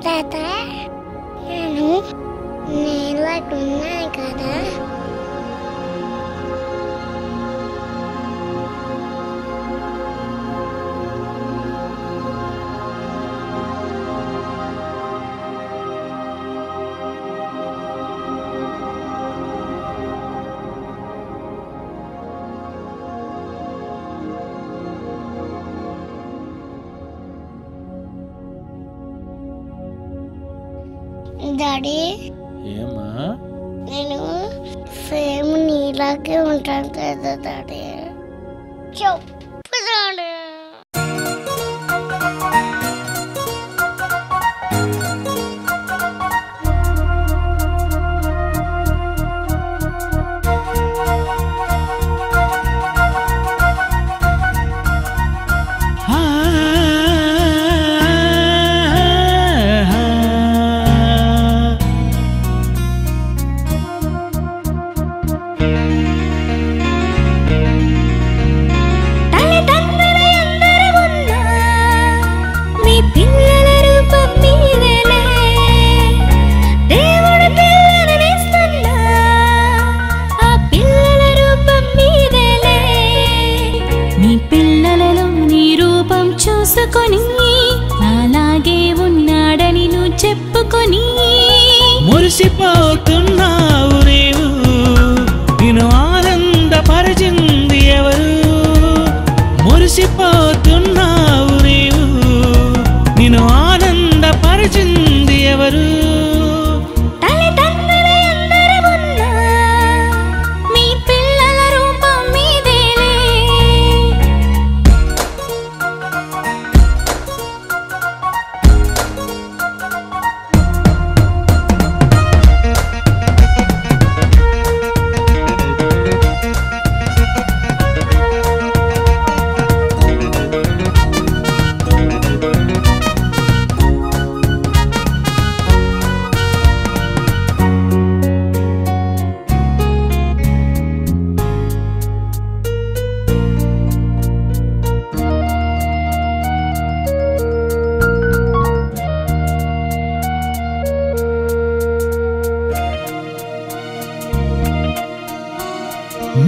తాత నేను నేలకున్నాను కదా. డాడీ ఏమా నేను సేమ్ నీలాగే ఉంటాను కదా డాడీ. చెప్పు డాడీ. నాలాగే ఉన్నాడని నువ్వు చెప్పుకొని మురిసిపోతున్నావు నీవు, నిన్ను ఆనందపరిచింది ఎవరు? మురిసిపోతున్నావు నీవు, నిన్ను ఆనందపరిచింది ఎవరు?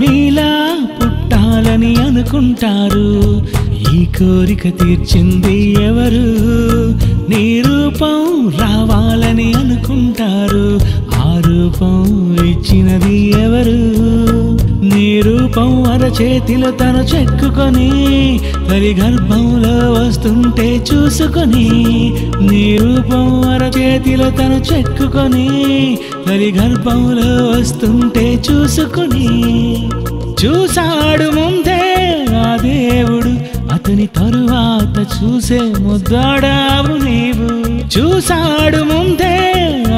నీలా పుట్టాలని అనుకుంటారు, ఈ కోరిక తీర్చింది ఎవరు? నీ రూపం రావాలని అనుకుంటారు, ఆ రూపం ఇచ్చినది ఎవరు? నీ రూపం అరచేతిలో తను చెక్కుకొని తల్లి గర్భంలో వస్తుంటే చూసుకొని, నీ రూపం అరచేతిలో తను చెక్కుకొని తల్లి గర్భంలో వస్తుంటే చూసుకొని, చూసాడు ముందే ఆ దేవుడు, అతని తరువాత చూసే ముద్దాడావు నీవు. చూసాడు ముందే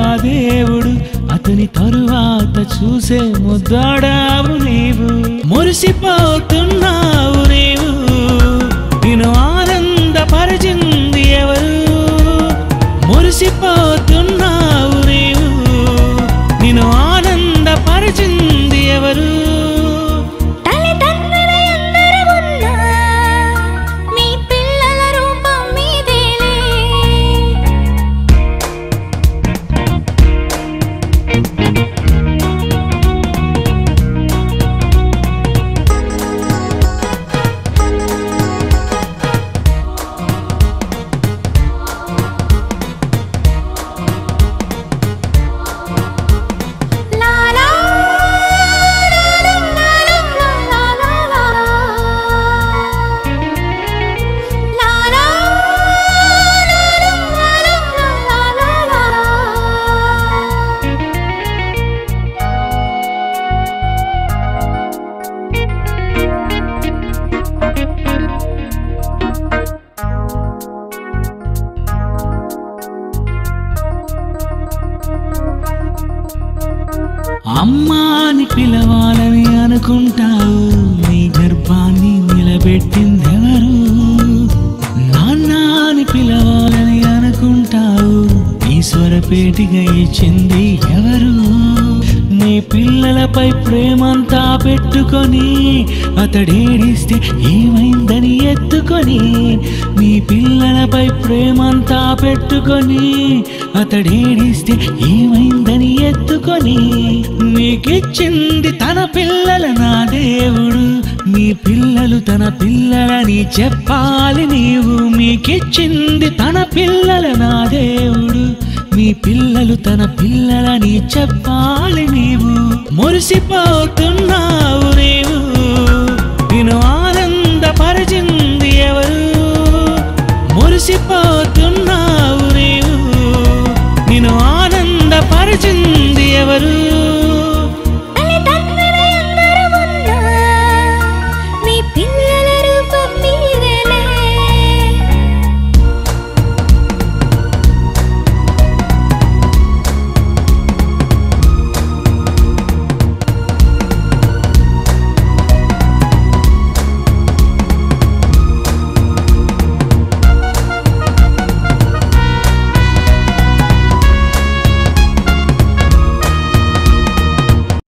ఆ దేవుడు, అతని తరువాత చూసే ముద్దాడావు నీవు. మురిసిపోతున్నావు నీవు, నిన్ను ఆనందపరిచింది ఎవరు? మురిసిపోతున్నావు నీవు, నిన్ను ఆనందపరిచింది ఎవరు? అమ్మాని పిలవాలని అనుకుంటావు, నీ గర్భాన్ని నిలబెట్టిందెవరు? నాన్నని పిలవాలని అనుకుంటావు, ఈశ్వరపేటిగా ఇచ్చింది ఎవరు? నీ పిల్లలపై ప్రేమంతా పెట్టుకొని అతడేడిస్తే ఏమైందని ఎత్తుకొని, నీ పిల్లలపై ప్రేమంతా పెట్టుకొని అతడేడిస్తే ఏమైందని ఎత్తుకొని నీకిచ్చింది తన పిల్లల నా దేవుడు నీ పిల్లలు తన పిల్లలని చెప్పాలి నీవు మీకిచ్చింది తన పిల్లల నా దేవుడు మీ పిల్లలు తన పిల్లలని చెప్పాలి నీవు మురిసిపోతున్నావు నీవు నేను ఆనందపరిచి